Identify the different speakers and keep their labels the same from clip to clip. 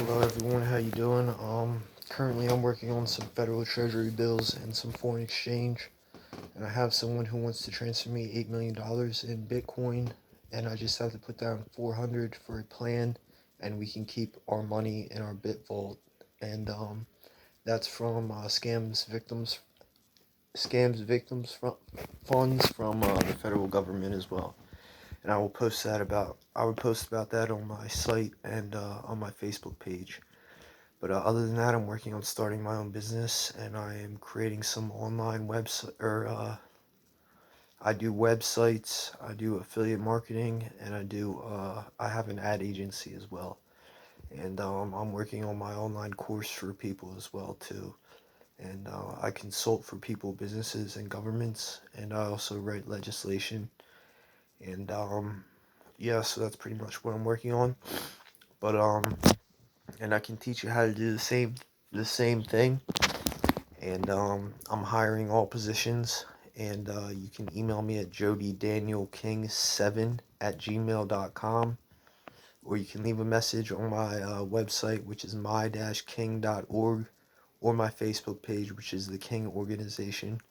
Speaker 1: Hello everyone, how you doing? Currently I'm working on some federal treasury bills and some foreign exchange, and I have someone who wants to transfer me $8 million in Bitcoin, and I just have to put down 400 for a plan, and we can keep our money in our Bit Vault, and that's from scams victims from funds from the federal government as well. And I will post about that on my site and on my Facebook page. But other than that, I'm working on starting my own business, and I am creating some online website, I do websites, I do affiliate marketing, and I have an ad agency as well. And I'm working on my online course for people as well too. And I consult for people, businesses, and governments, and I also write legislation. And yeah, so that's pretty much what I'm working on. But and I can teach you how to do the same thing. And I'm hiring all positions. And you can email me at jodydanielking7@gmail.com, or you can leave a message on my website, which is my-king.org, or my Facebook page, which is the King Organization,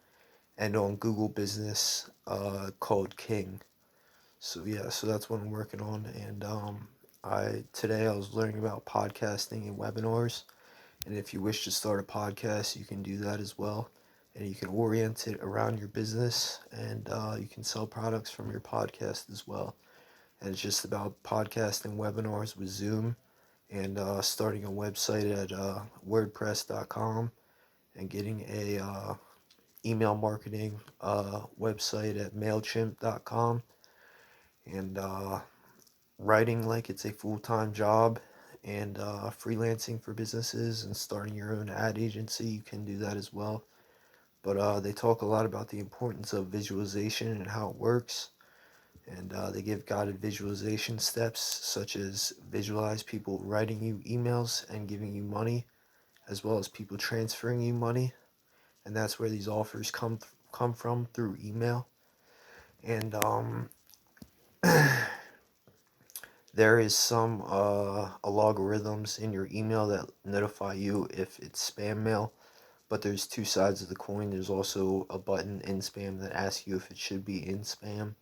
Speaker 1: and on Google Business called King. So yeah, so that's what I'm working on. And today I was learning about podcasting and webinars. And if you wish to start a podcast, you can do that as well. And you can orient it around your business, and you can sell products from your podcast as well. And it's just about podcasting webinars with Zoom, and starting a website at wordpress.com, and getting a email marketing website at mailchimp.com, and writing like it's a full-time job, and freelancing for businesses and starting your own ad agency. You can do that as well. But they talk a lot about the importance of visualization and how it works. And they give guided visualization steps, such as visualize people writing you emails and giving you money, as well as people transferring you money. And that's where these offers come from, through email. And there is some algorithms in your email that notify you if it's spam mail, but there's two sides of the coin. There's also a button in spam that asks you if it should be in spam,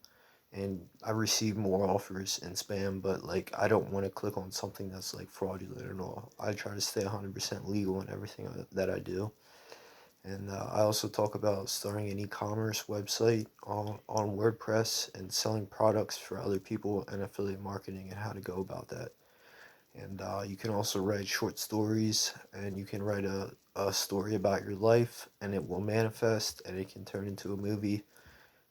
Speaker 1: and I receive more offers in spam, but like I don't want to click on something that's like fraudulent and all. I try to stay 100% legal in everything that I do. And I also talk about starting an e-commerce website on WordPress and selling products for other people, and affiliate marketing, and how to go about that. And you can also write short stories, and you can write a story about your life, and it will manifest, and it can turn into a movie.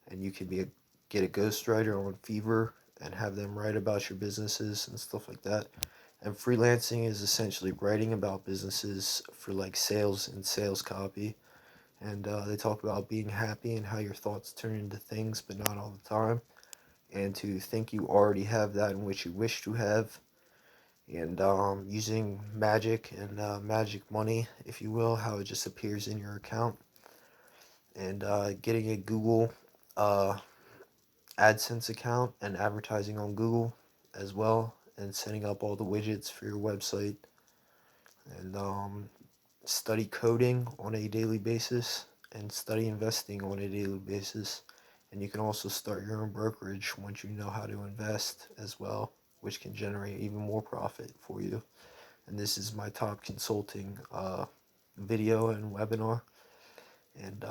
Speaker 1: And you can get a ghostwriter on Fever and have them write about your businesses and stuff like that. And freelancing is essentially writing about businesses for like sales and sales copy. And they talk about being happy and how your thoughts turn into things, but not all the time. And to think you already have that in which you wish to have. And using magic and magic money, if you will, how it just appears in your account. And getting a Google uh, AdSense account and advertising on Google as well. And setting up all the widgets for your website. And study coding on a daily basis, and study investing on a daily basis. And you can also start your own brokerage once you know how to invest as well, which can generate even more profit for you. And this is my top consulting video and webinar. And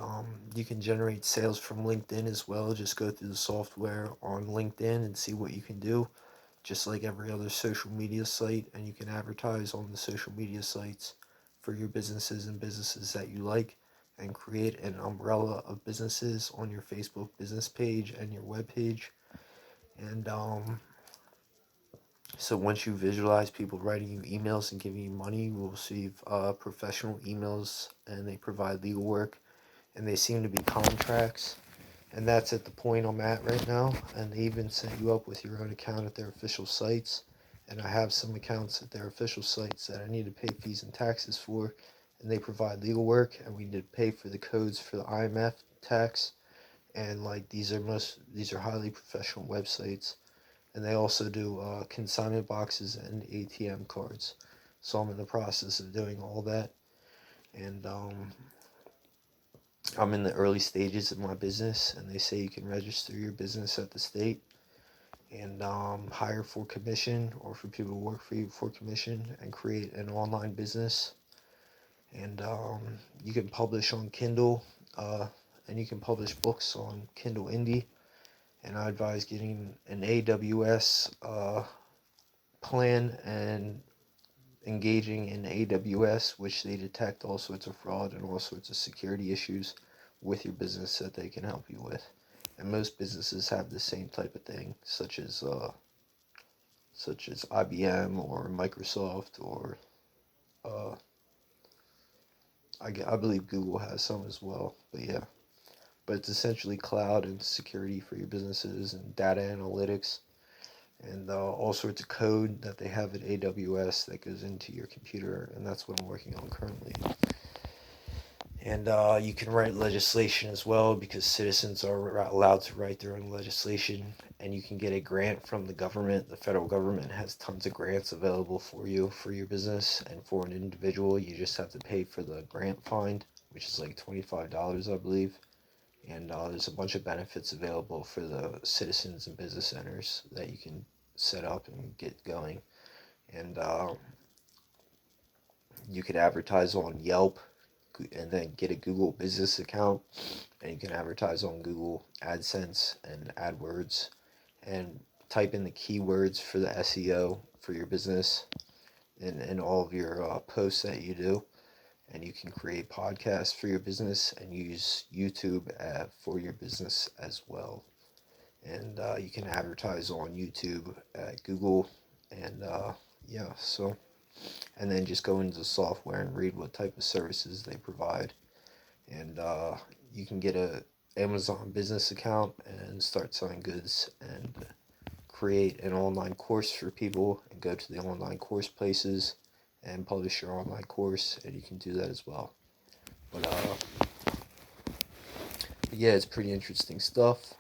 Speaker 1: you can generate sales from LinkedIn as well. Just go through the software on LinkedIn and see what you can do, just like every other social media site. And you can advertise on the social media sites for your businesses and businesses that you like, and create an umbrella of businesses on your Facebook business page and your web page. And so once you visualize people writing you emails and giving you money, you will receive professional emails, and they provide legal work, and they seem to be contracts. And that's at the point I'm at right now. And they even set you up with your own account at their official sites. And I have some accounts at their official sites that I need to pay fees and taxes for. And they provide legal work, and we need to pay for the codes for the IMF tax. And like these are highly professional websites. And they also do consignment boxes and ATM cards. So I'm in the process of doing all that, and I'm in the early stages of my business, and they say you can register your business at the state and hire for commission or for people to work for you for commission and create an online business. And you can publish on Kindle, uh, and you can publish books on Kindle Indie. And I advise getting an AWS plan and engaging in AWS, which they detect all sorts of fraud and all sorts of security issues with your business that they can help you with. And most businesses have the same type of thing, such as IBM or Microsoft or uh, I believe Google has some as well. But yeah, but it's essentially cloud and security for your businesses and data analytics and all sorts of code that they have at AWS that goes into your computer, and that's what I'm working on currently. And you can write legislation as well because citizens are allowed to write their own legislation, and you can get a grant from the government. The federal government has tons of grants available for you for your business, and for an individual, you just have to pay for the grant fund, which is like $25, I believe. And there's a bunch of benefits available for the citizens and business owners that you can set up and get going. And you can advertise on Yelp and then get a Google business account, and you can advertise on Google AdSense and AdWords and type in the keywords for the SEO for your business in all of your posts that you do. And you can create podcasts for your business and use YouTube for your business as well. And you can advertise on YouTube at Google, and yeah, so and then just go into the software and read what type of services they provide. And you can get a Amazon business account and start selling goods and create an online course for people and go to the online course places and publish your online course, and you can do that as well. But yeah, it's pretty interesting stuff.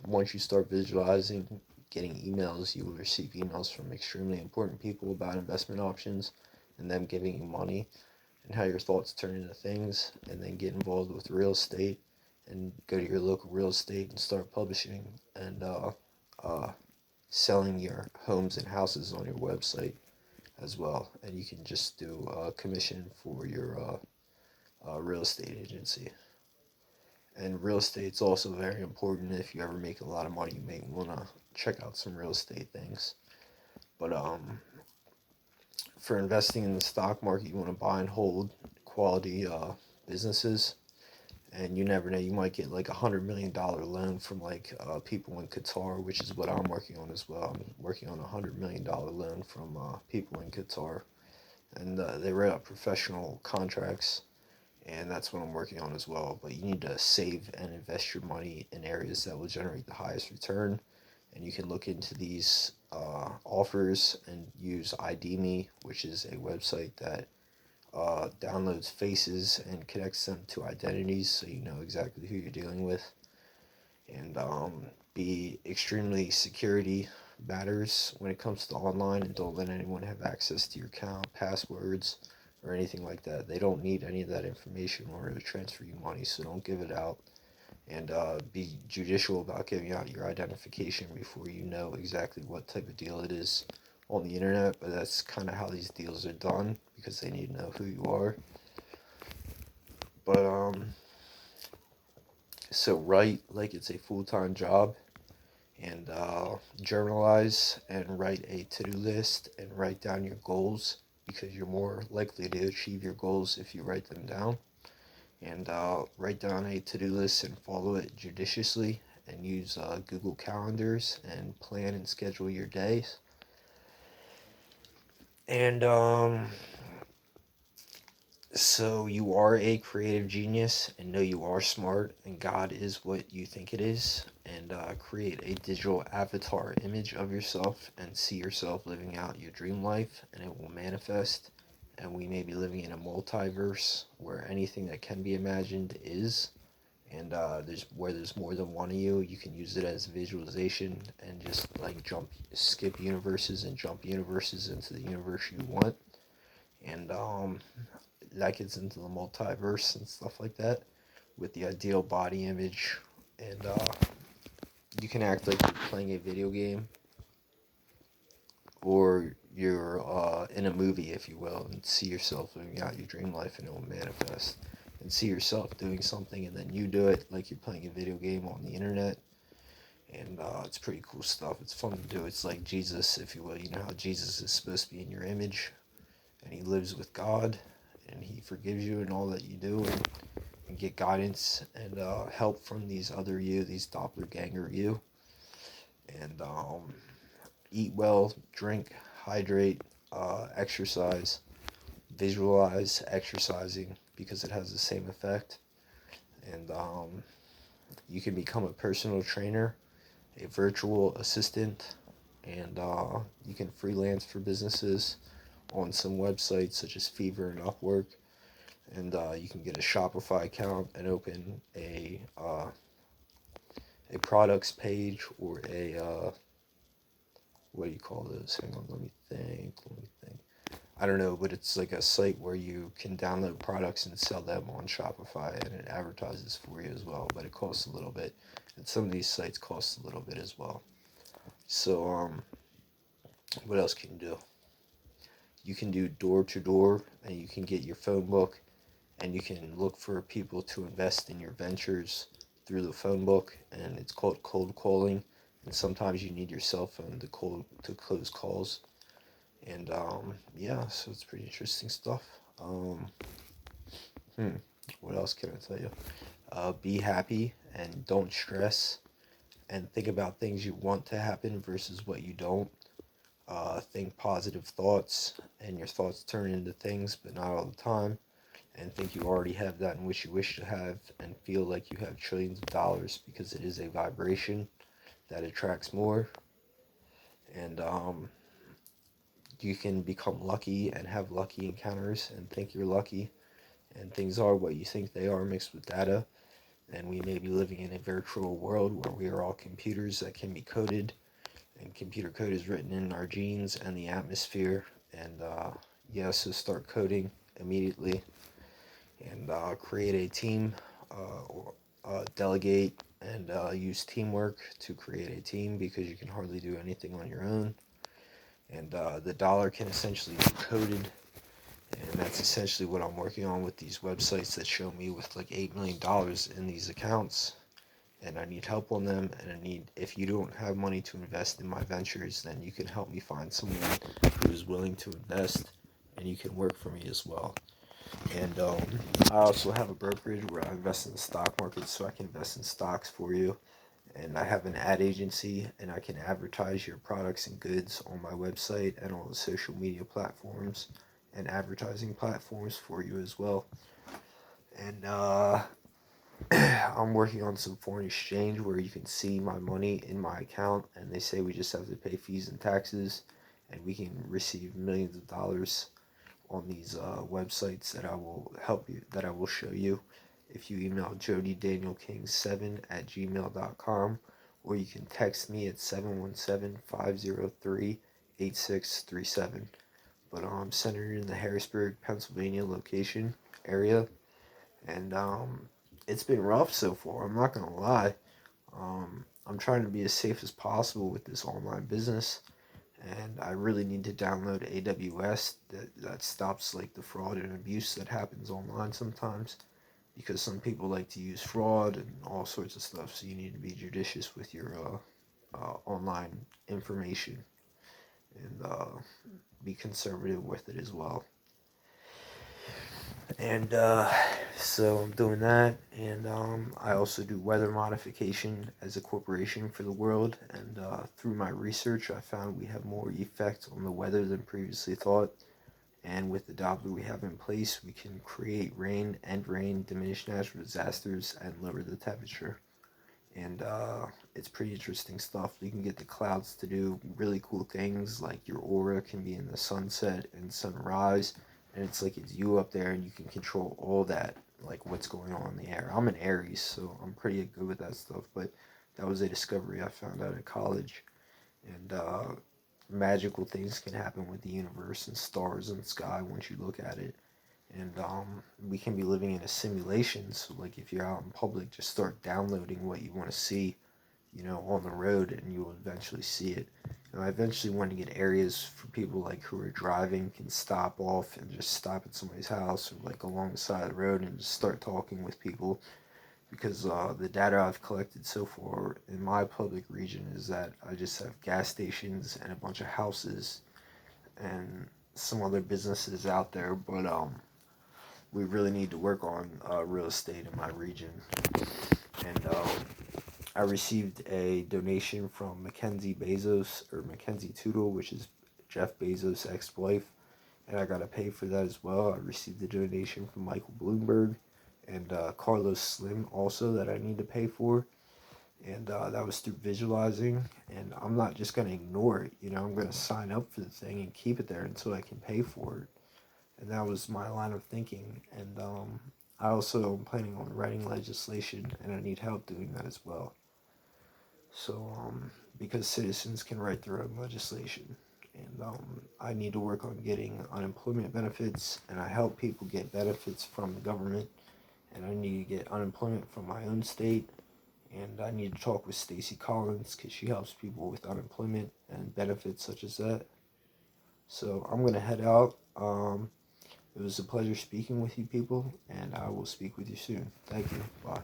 Speaker 1: Once you start visualizing, getting emails, you will receive emails from extremely important people about investment options and them giving you money and how your thoughts turn into things, and then get involved with real estate and go to your local real estate and start publishing and selling your homes and houses on your website as well. And you can just do a commission for your real estate agency. And real estate's also very important. If you ever make a lot of money, you may want to check out some real estate things. But for investing in the stock market, you want to buy and hold quality businesses. And you never know, you might get like $100 million loan from like people in Qatar, which is what I'm working on as well. I'm working on $100 million loan from people in Qatar, and they write up professional contracts, and that's what I'm working on as well. But you need to save and invest your money in areas that will generate the highest return, and you can look into these offers and use ID.me, which is a website that downloads faces and connects them to identities so you know exactly who you're dealing with. And be extremely security matters when it comes to online, and don't let anyone have access to your account, passwords, or anything like that. They don't need any of that information in order to transfer you money, so don't give it out. And be judicial about giving out your identification before you know exactly what type of deal it is on the internet. But that's kind of how these deals are done because they need to know who you are. But so write like it's a full-time job, and journalize and write a to-do list and write down your goals, because you're more likely to achieve your goals if you write them down. And write down a to-do list and follow it judiciously, and use Google Calendars and plan and schedule your days. And so you are a creative genius, and know you are smart, and God is what you think it is. And create a digital avatar image of yourself and see yourself living out your dream life, and it will manifest. And we may be living in a multiverse where anything that can be imagined is. And there's more than one of you. You can use it as visualization and just like skip universes and jump universes into the universe you want. And that gets into the multiverse and stuff like that with the ideal body image. And you can act like you're playing a video game or you're in a movie, if you will, and see yourself living out your dream life, and it will manifest. And see yourself doing something, and then you do it like you're playing a video game on the internet. And it's pretty cool stuff. It's fun to do. It's like Jesus, if you will. You know how Jesus is supposed to be in your image, and he lives with God, and he forgives you and all that you do, and get guidance and help from these other you, these doppelganger you. And eat well, drink, hydrate, exercise, visualize exercising because it has the same effect. And you can become a personal trainer, a virtual assistant, and you can freelance for businesses on some websites such as Fiverr and Upwork. And you can get a Shopify account and open a products page or a what do you call those? Hang on, let me think. I don't know, but it's like a site where you can download products and sell them on Shopify, and it advertises for you as well. But it costs a little bit, and some of these sites cost a little bit as well. So what else can you do? You can do door to door, and you can get your phone book, and you can look for people to invest in your ventures through the phone book, and it's called cold calling. And sometimes you need your cell phone to close calls. And yeah, so it's pretty interesting stuff. Um, hmm, what else can I tell you? Be happy and don't stress, and think about things you want to happen versus what you don't. Think positive thoughts, and your thoughts turn into things, but not all the time. And think you already have that and which you wish to have, and feel like you have trillions of dollars because it is a vibration that attracts more. And you can become lucky and have lucky encounters and think you're lucky, and things are what you think they are mixed with data. And we may be living in a virtual world where we are all computers that can be coded, and computer code is written in our genes and the atmosphere. And yeah, so start coding immediately, and create a team, or delegate and use teamwork to create a team, because you can hardly do anything on your own. And the dollar can essentially be coded, and that's essentially what I'm working on with these websites that show me with like $8 million in these accounts. And I need help on them, and if you don't have money to invest in my ventures, then you can help me find someone who is willing to invest, and you can work for me as well. And I also have a brokerage where I invest in the stock market, so I can invest in stocks for you. And I have an ad agency, and I can advertise your products and goods on my website and all the social media platforms and advertising platforms for you as well. And I'm working on some foreign exchange where you can see my money in my account, and they say we just have to pay fees and taxes, and we can receive millions of dollars on these websites that I will show you if you email jodydanielking7@gmail.com, or you can text me at 717-503-8637. But I'm centered in the Harrisburg, Pennsylvania location area, and it's been rough so far. I'm not gonna lie. I'm trying to be as safe as possible with this online business, and I really need to download AWS that stops like the fraud and abuse that happens online sometimes, because some people like to use fraud and all sorts of stuff. So you need to be judicious with your online information, and be conservative with it as well. And so I'm doing that, and I also do weather modification as a corporation for the world. And through my research, I found we have more effect on the weather than previously thought. And with the Doppler we have in place, we can create rain, end rain, diminish natural disasters, and lower the temperature. And it's pretty interesting stuff. You can get the clouds to do really cool things, like your aura can be in the sunset and sunrise, and it's like it's you up there, and you can control all that, like what's going on in the air. I'm an Aries, so I'm pretty good with that stuff, but that was a discovery I found out at college. And magical things can happen with the universe and stars and sky once you look at it. And we can be living in a simulation. So, like, if you're out in public, just start downloading what you want to see, on the road, and you will eventually see it. I eventually want to get areas for people like who are driving can stop off and just stop at somebody's house or like along the side of the road and just start talking with people, because the data I've collected so far in my public region is that I just have gas stations and a bunch of houses and some other businesses out there, but we really need to work on real estate in my region. And I received a donation from Mackenzie Bezos, or Mackenzie Tootle, which is Jeff Bezos' ex-wife, and I got to pay for that as well. I received a donation from Michael Bloomberg and Carlos Slim also that I need to pay for, and that was through visualizing. And I'm not just going to ignore it. I'm going to sign up for the thing and keep it there until I can pay for it. And that was my line of thinking. And I also am planning on writing legislation, and I need help doing that as well. So, because citizens can write their own legislation, and I need to work on getting unemployment benefits, and I help people get benefits from the government, and I need to get unemployment from my own state, and I need to talk with Stacey Collins because she helps people with unemployment and benefits such as that. So I'm gonna head out. It was a pleasure speaking with you people, and I will speak with you soon. Thank you. Bye.